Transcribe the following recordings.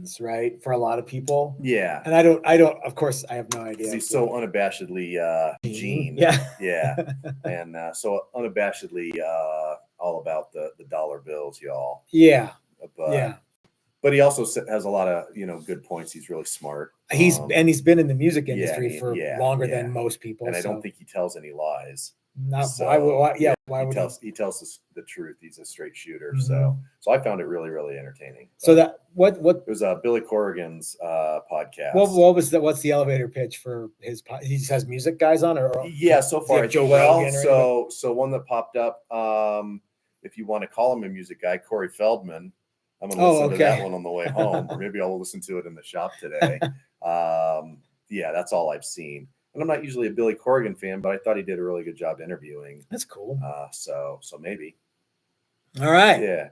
ends, right? For a lot of people. Yeah. And I don't, of course, I have no idea. He's so unabashedly Gene. Yeah. Yeah. And so unabashedly all about the dollar bills, y'all. Yeah. But, but he also has a lot of, good points. He's really smart. He's been in the music industry for longer than most people. And I don't think he tells any lies. Not so, why he tells us the truth. He's a straight shooter. So I found it really, really entertaining. So that what it was Billy Corrigan's podcast. What's the elevator pitch for his he just has music guys on or so far so one that popped up, if you want to call him a music guy, Corey Feldman. I'm gonna listen to that one on the way home, or maybe I'll listen to it in the shop today. That's all I've seen. And I'm not usually a Billy Corrigan fan, but I thought he did a really good job interviewing. That's cool. So maybe. All right. Yeah.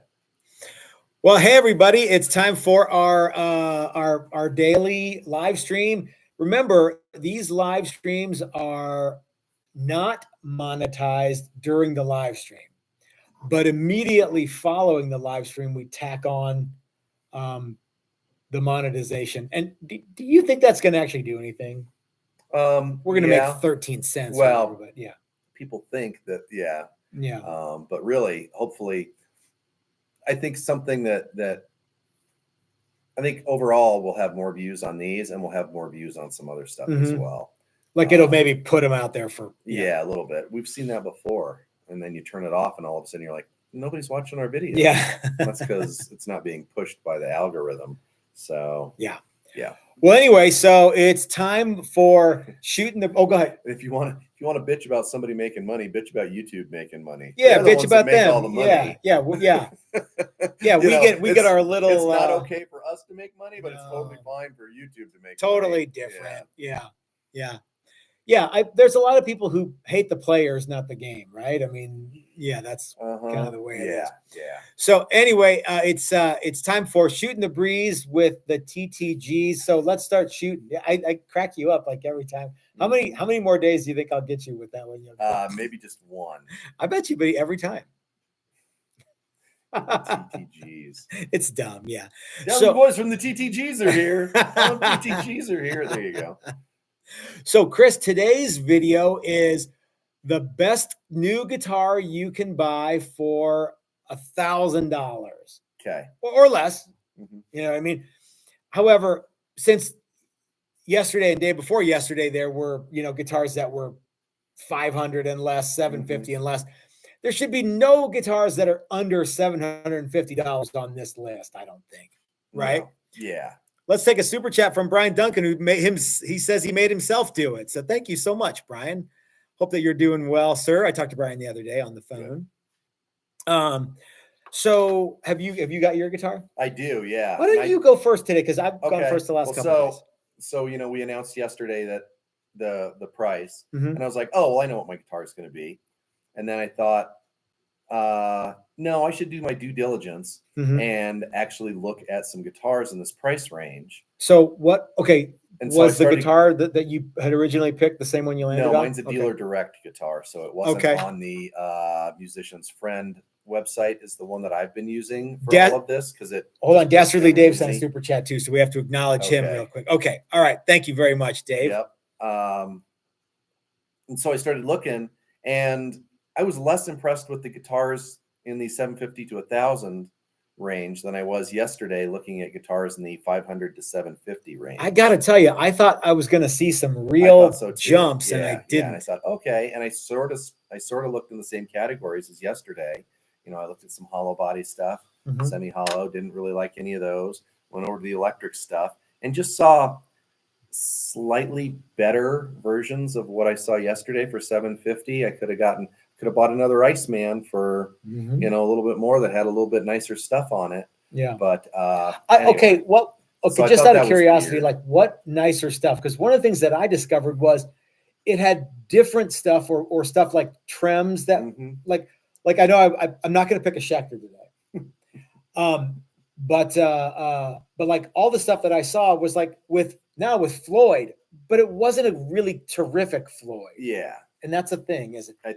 Well, hey everybody, it's time for our daily live stream. Remember, these live streams are not monetized during the live stream, but immediately following the live stream, we tack on the monetization. And do you think that's going to actually do anything? We're going to make 13 cents. Well, but people think that, yeah. But really, hopefully, I think something that I think overall we'll have more views on these, and we'll have more views on some other stuff as well. Like it'll maybe put them out there for a little bit. We've seen that before, and then you turn it off, and all of a sudden you're like, nobody's watching our video. Yeah, that's because it's not being pushed by the algorithm. So yeah. Well, anyway, so it's time for shooting the. Oh, go ahead. If you want to bitch about somebody making money, bitch about YouTube making money. Yeah, bitch about them. All the money. Yeah. We get our little. It's not okay for us to make money, but it's totally fine for YouTube to make. Totally money. Different. Yeah. There's a lot of people who hate the players, not the game, right? I mean, that's kind of the way it is. Yeah. So anyway, it's time for shooting the breeze with the TTGs. So let's start shooting. I crack you up like every time. How many more days do you think I'll get you with that one? Maybe just one. I bet you, but every time. TTGs. It's dumb. Yeah. So the boys from the TTGs are here. TTGs are here. There you go. So, Chris, today's video is the best new guitar you can buy for $1,000. Okay. Or less. Mm-hmm. You know what I mean? However, since yesterday and day before yesterday, there were, guitars that were $500 and less, $750 and less. There should be no guitars that are under $750 on this list, I don't think. Right? No. Yeah. Let's take a super chat from Brian Duncan, who he says he made himself do it. So thank you so much, Brian. Hope that you're doing well, sir. I talked to Brian the other day on the phone. Good. So have you got your guitar? I do, yeah. Why don't you go first today? Because I've gone first the last couple of days. So we announced yesterday that the price, and I was like, oh, well, I know what my guitar is going to be. And then I thought, no, I should do my due diligence and actually look at some guitars in this price range. So what? Okay, and was the guitar that you had originally picked the same one you landed on? No, mine's a dealer direct guitar, so it wasn't on the Musician's Friend website. Is the one that I've been using for all of this because it. Hold on, Dastardly Dave sent a super chat too, so we have to acknowledge him real quick. Okay, all right, thank you very much, Dave. Yep. And so I started looking, and I was less impressed with the guitars in the 750 to 1,000 range than I was yesterday looking at guitars in the 500 to 750 range. I got to tell you, I thought I was going to see some real jumps, and I didn't. And I thought, okay, and I sort of looked in the same categories as yesterday. I looked at some hollow body stuff, semi-hollow, didn't really like any of those. Went over to the electric stuff and just saw slightly better versions of what I saw yesterday for 750. I could have bought another Iceman for a little bit more that had a little bit nicer stuff on it. Yeah. But anyway. So just out of curiosity, like what nicer stuff? Because one of the things that I discovered was it had different stuff or stuff like trims that like I know I'm not going to pick a Schecter today. But like all the stuff that I saw was like with Floyd, but it wasn't a really terrific Floyd. Yeah. And that's a thing, is it? I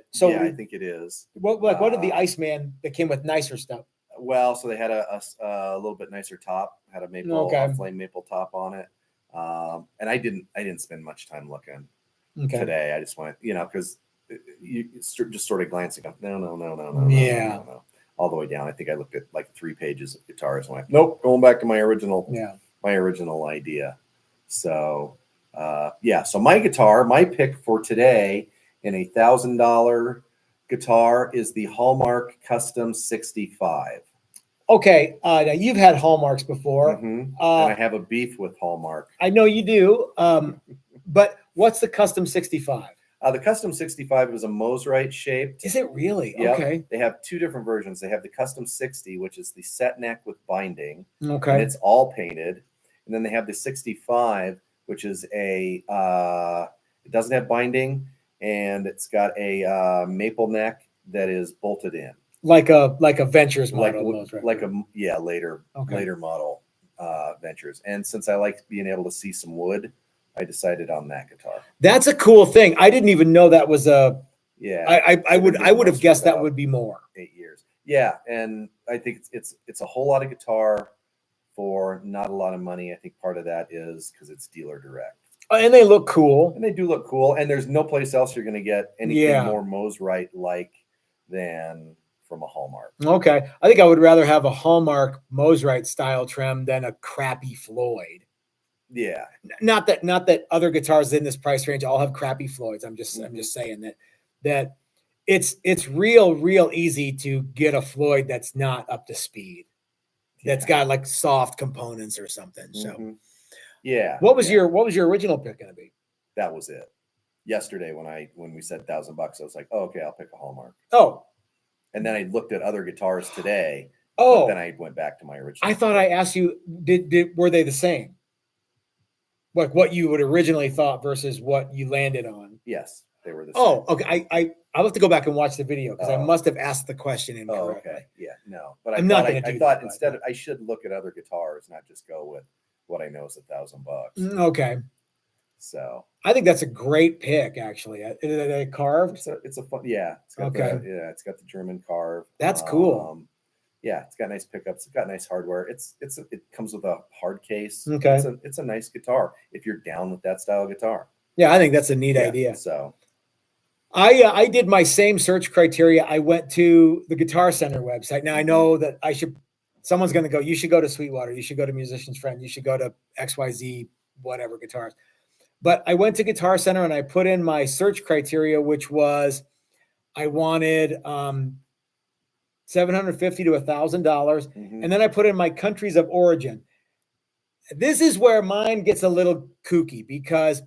think it is. What did the Iceman that came with nicer stuff? Well, so they had a little bit nicer top, had a maple, a flame maple top on it. And I didn't spend much time looking today. I just went, because you just sort of glancing up, no, all the way down. I think I looked at like 3 pages of guitars and went, nope, going back to my original idea. So, so my pick for today in a $1,000 guitar is the Hallmark Custom 65. Okay, now you've had Hallmarks before. And I have a beef with Hallmark. I know you do. But what's the Custom 65? The Custom 65 is a Mosrite shaped. Is it really? Yep. Okay. They have 2 different versions. They have the Custom 60, which is the set neck with binding. Okay. And it's all painted. And then they have the 65, which is it doesn't have binding, and it's got a maple neck that is bolted in. Like a Ventures model. Later model Ventures. And since I like being able to see some wood, I decided on that guitar. That's a cool thing. I didn't even know that was a. Yeah. I would have guessed that would be more. 8 years. Yeah, and I think it's a whole lot of guitar for not a lot of money. I think part of that is because it's dealer direct. And they look cool. And they do look cool. And there's no place else you're going to get anything more Mosrite like than from a Hallmark. Okay. I think I would rather have a Hallmark Mosrite style trim than a crappy Floyd. Yeah. Not that other guitars in this price range all have crappy Floyds. I'm just saying that it's real easy to get a Floyd that's not up to speed. That's got like soft components or something. So yeah. What was your original pick going to be? That was it. Yesterday when we said $1,000, I was like, oh, okay, I'll pick a Hallmark. Oh. And then I looked at other guitars today. Oh. Then I went back to my original. I thought I asked you, were they the same? Like what you would originally thought versus what you landed on? Yes, they were the same. Oh, okay. I'll have to go back and watch the video because I must have asked the question incorrectly. Oh, okay. Yeah, no. But I thought instead I should look at other guitars, not just go with what I know is $1,000. Okay. So I think that's a great pick, actually. Are they carved? It's a fun, yeah. It's got it's got the German carve. That's cool. Yeah, it's got nice pickups. It's got nice hardware. It comes with a hard case. Okay. It's a nice guitar if you're down with that style of guitar. Yeah, I think that's a neat idea. So I did my same search criteria. I went to the Guitar Center website. Now I know that someone's going to go, you should go to Sweetwater. You should go to Musician's Friend. You should go to XYZ, whatever guitars. But I went to Guitar Center and I put in my search criteria, which was I wanted $750 to $1,000. And then I put in my countries of origin. This is where mine gets a little kooky because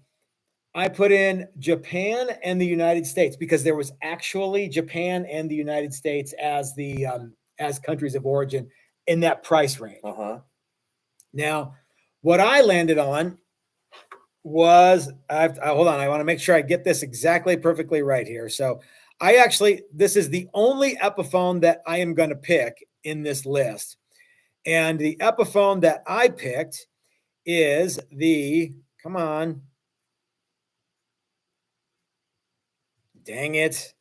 I put in Japan and the United States because there was actually Japan and the United States as the as countries of origin in that price range. Now, what I landed on was hold on. I want to make sure I get this exactly perfectly right here. So this is the only Epiphone that I am going to pick in this list. And the Epiphone that I picked is come on. Dang it.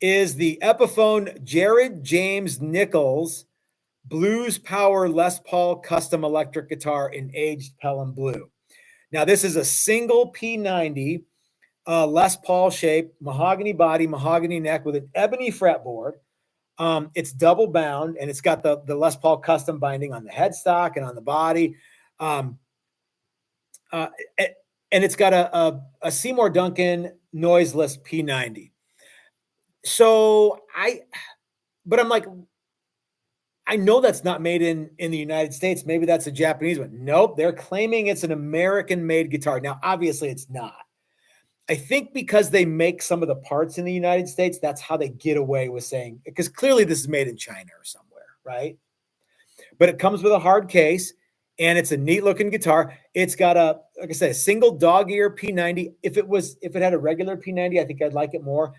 Is the Epiphone Jared James Nichols Blues Power Les Paul Custom Electric Guitar in aged Pelham Blue. Now, this is a single P90 Les Paul shape, mahogany body, mahogany neck with an ebony fretboard. It's double bound, and it's got the Les Paul custom binding on the headstock and on the body. And it's got a Seymour Duncan noiseless P90. So I'm like, I know that's not made in the United States. Maybe that's a Japanese one. Nope. They're claiming it's an American-made guitar. Now, obviously it's not. I think because they make some of the parts in the United States, that's how they get away with saying, because clearly this is made in China or somewhere, right? But it comes with a hard case, and it's a neat looking guitar. It's got like I said, a single dog ear P90. If it had a regular P90, I think I'd like it more.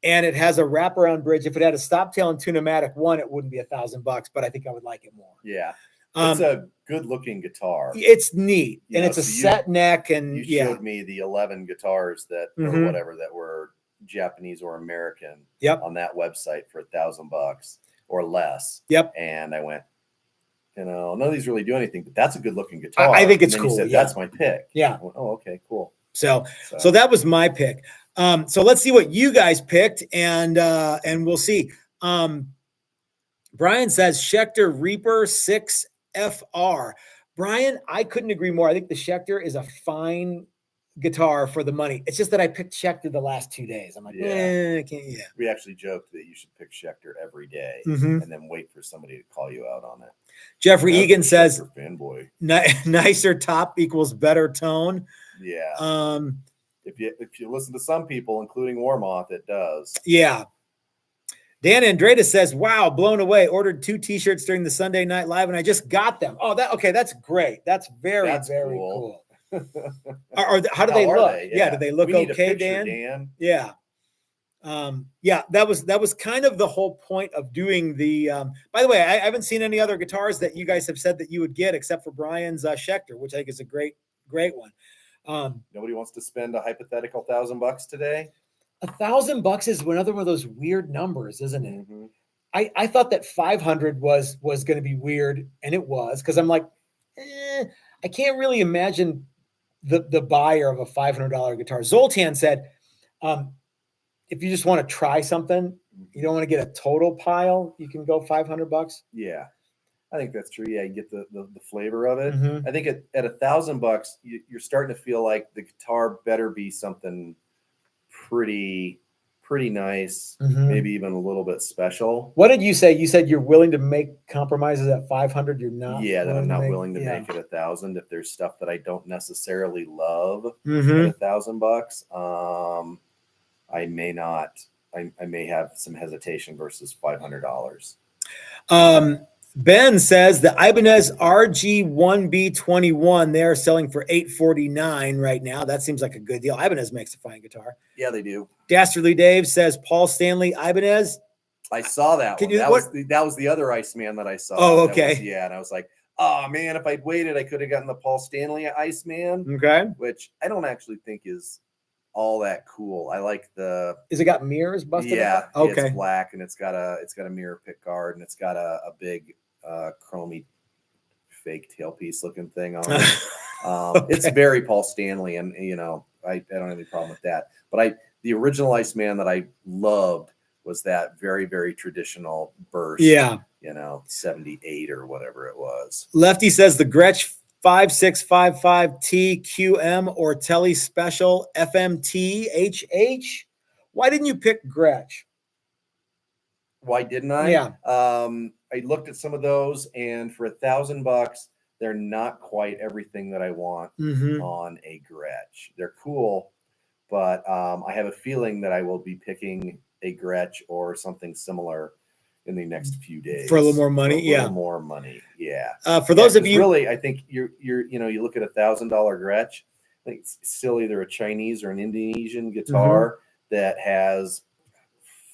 And it has a wraparound bridge. If it had a stop tail and Tune-o-matic one, it wouldn't be $1,000, but I think I would like it more. Yeah. It's a good looking guguitar. It's neat. And it's a set neck. And you showed me the 11 guitars that or whatever that were Japanese or American on that website for $1,000. or less. Yep. And I went, none of these really do anything, but that's a good looking guitar. I think it's and then cool. You said, that's my pick. Yeah. Went, oh, okay, cool. So that was my pick. So let's see what you guys picked, and we'll see. Brian says Schecter Reaper 6 FR. Brian, I couldn't agree more. I think the Schecter is a fine guitar for the money. It's just that I picked Schecter the last 2 days. I'm like, I can't. Yeah. We actually joked that you should pick Schecter every day Mm-hmm. and then wait for somebody to call you out on it. Jeffrey Egan says, fanboy. Nicer top equals better tone. Yeah. If you listen to some people, including Warmoth, it does. Yeah. Dan Andreda says, wow, blown away. Ordered 2 t-shirts during the Sunday Night Live, and I just got them. Oh, that's great. That's very cool. How do they look? Yeah. Do they look okay, Dan? Yeah. That was kind of the whole point of doing the, by the way, I haven't seen any other guitars that you guys have said that you would get except for Brian's Schecter, which I think is a great one. Nobody wants to spend a hypothetical $1,000 today. $1,000 is another one of those weird numbers, isn't it? Mm-hmm. I thought that 500 was going to be weird, and it was, because I'm like, I can't really imagine the buyer of a $500 guitar. Zoltan said, if you just want to try something, you don't want to get a total pile, you can go $500. Yeah, I think that's true. Yeah, you get the flavor of it. Mm-hmm. I think at $1,000, you're starting to feel like the guitar better be something pretty nice, mm-hmm. maybe even a little bit special. What did you say? You said you're willing to make compromises at 500. You're not. Yeah, that I'm not willing to make it 1,000 if there's stuff that I don't necessarily love mm-hmm. at $1,000. I may not. I may have some hesitation versus $500. Ben says the Ibanez RG1B21, they're selling for $849 right now. That seems like a good deal. Ibanez makes a fine guitar. Yeah, they do. Dastardly Dave says Paul Stanley Ibanez. I saw that one. That was the other Iceman that I saw. Oh, okay. And I was like, oh man, if I'd waited, I could have gotten the Paul Stanley Iceman. Okay. Which I don't actually think is all that cool. I like the. Is it got mirrors busted? Yeah. Okay. It's black and it's got a mirror pick guard and it's got a big chromy fake tailpiece looking thing on it. Okay. It's very Paul Stanley, and I don't have any problem with that. But the original Iceman that I loved was that very, very traditional burst. Yeah. 78 or whatever it was. Lefty says the Gretsch 5655T QM or Telly Special FMT HH. Why didn't you pick Gretsch? Why didn't I? Yeah. I looked at some of those, and for $1,000, they're not quite everything that I want mm-hmm. on a Gretsch. They're cool, but I have a feeling that I will be picking a Gretsch or something similar in the next few days for a little more money. More money. Yeah. For those of you, really, I think you look at $1,000 Gretsch. I think it's still either a Chinese or an Indonesian guitar mm-hmm. that has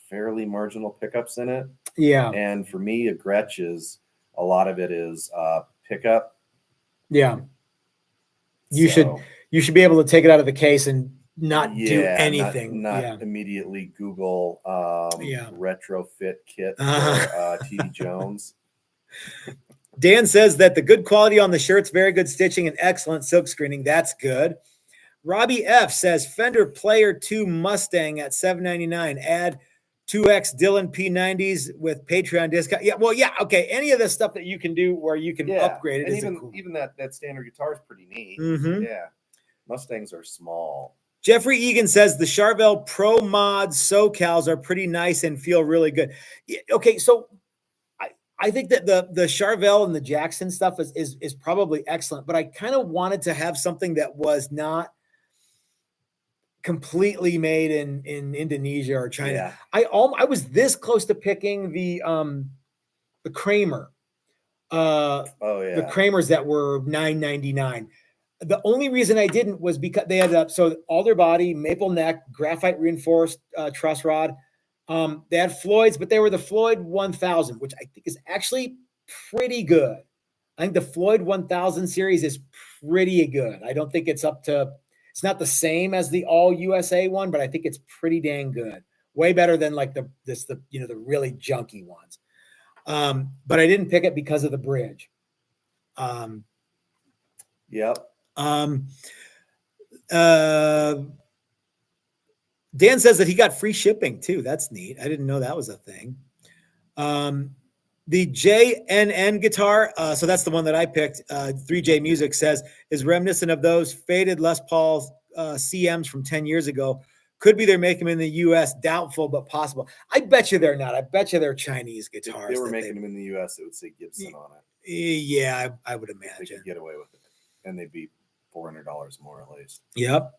fairly marginal pickups in it. Yeah. And for me, a Gretsch is a lot of it is pickup. Yeah. You should be able to take it out of the case and not do anything. Not immediately Google retrofit kit for TD Jones. Dan says that the good quality on the shirts, very good stitching and excellent silk screening. That's good. Robbie F says Fender Player 2 Mustang at $799. Add 2X Dylan P90s with Patreon discount. Yeah, well, yeah, okay. Any of the stuff that you can do where you can upgrade it. And even that standard guitar is pretty neat. Mm-hmm. Yeah. Mustangs are small. Jeffrey Egan says the Charvel Pro Mod SoCals are pretty nice and feel really good. Yeah, okay, so I think that the Charvel and the Jackson stuff is probably excellent, but I kind of wanted to have something that was not completely made in Indonesia or China. Yeah. I was this close to picking the Kramer. The Kramers that were $999. The only reason I didn't was because they had so alder body, maple neck, graphite reinforced truss rod. They had Floyds, but they were the Floyd 1000, which I think is actually pretty good. I think the Floyd 1000 series is pretty good. I don't think it's it's not the same as the All USA one, but I think it's pretty dang good. Way better than like the really junky ones. But I didn't pick it because of the bridge. Yep. Dan says that he got free shipping too. That's neat. I didn't know that was a thing. The JNN guitar, so that's the one that I picked. 3J Music says is reminiscent of those faded Les Paul CMs from 10 years ago. Could be they're making them in the U.S. Doubtful, but possible. I bet you they're not. I bet you they're Chinese guitars. If they were making them in the U.S., it would say Gibson on it. Yeah, I would imagine. They could get away with it, and they'd be $400 more at least. Yep.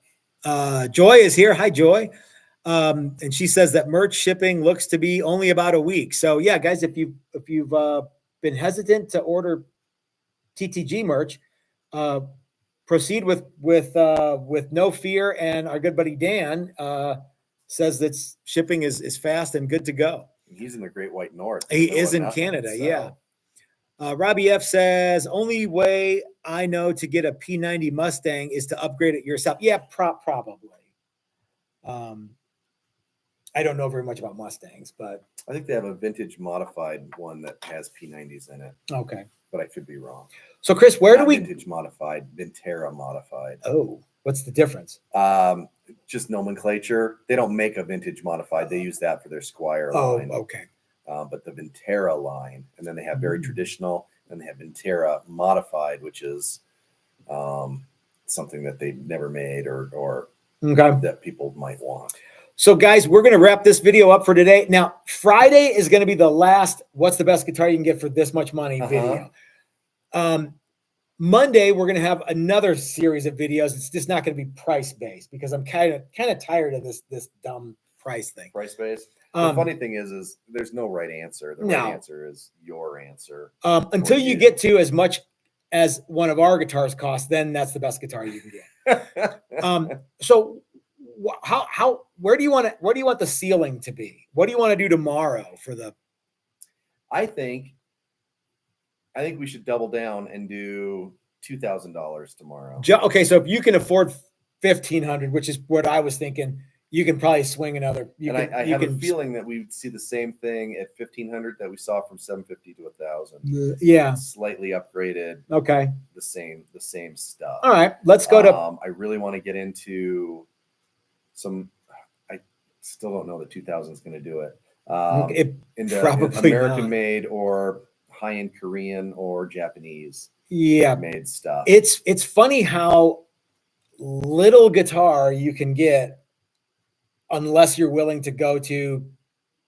Joy is here. Hi, Joy. And she says that merch shipping looks to be only about a week. So yeah, guys, if you've been hesitant to order TTG merch, proceed with no fear. And our good buddy Dan says that shipping is fast and good to go. He's in the Great White North. He is in Canada. So. Yeah. Robbie F says only way I know to get a P90 Mustang is to upgrade it yourself. Yeah, probably. I don't know very much about Mustangs, but I think they have a vintage modified one that has P90s in it. Okay. But I could be wrong. So Chris, where do we vintage modified, Vintera modified? Oh, what's the difference? Just nomenclature. They don't make a vintage modified. They use that for their Squire line. Oh, okay. But the Vintera line, and then they have very traditional, and they have Vintera modified, which is something that they've never made or that people might want. So guys, we're going to wrap this video up for today. Now, Friday is going to be the last what's the best guitar you can get for this much money video. Monday, we're going to have another series of videos. It's just not going to be price-based because I'm kind of tired of this dumb price thing. Price-based? The funny thing is there's no right answer. The right answer is your answer. Until you get to as much as one of our guitars costs, then that's the best guitar you can get. So where do you want the ceiling to be? What do you want to do tomorrow for the? I think we should double down and do $2,000 tomorrow. Okay, so if you can afford $1,500, which is what I was thinking, you can probably swing another. I have a feeling that we would see the same thing at $1,500 that we saw from $750 to $1,000. Yeah, slightly upgraded. Okay, the same stuff. All right, let's go to. I really want to get into some. I still don't know that 2000 is going to do it. Into probably American made or high-end Korean or Japanese made stuff. It's funny how little guitar you can get unless you're willing to go to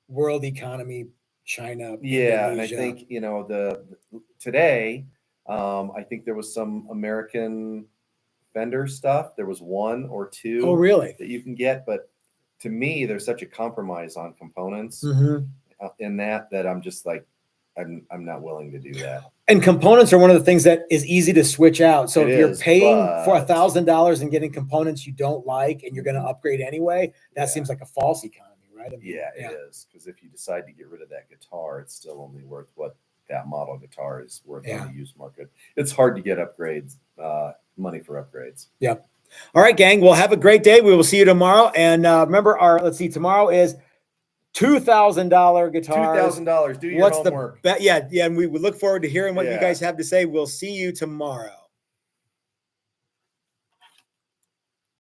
world economy, China. Yeah, Indonesia. And I think today I think there was some American vendor stuff. There was one or two. Oh, really? That you can get, but to me, there's such a compromise on components in that I'm just like, I'm not willing to do that. And components are one of the things that is easy to switch out. So if you're paying for $1,000 and getting components you don't like, and you're going to upgrade anyway, that seems like a false economy, right? I mean, it is. Because if you decide to get rid of that guitar, it's still only worth what that model guitar is worth on the used market. It's hard to get upgrades, money for upgrades. Yep. All right, gang. Well, have a great day. We will see you tomorrow. And remember, tomorrow is $2,000 guitars. $2,000. Do your homework. And we would look forward to hearing what you guys have to say. We'll see you tomorrow.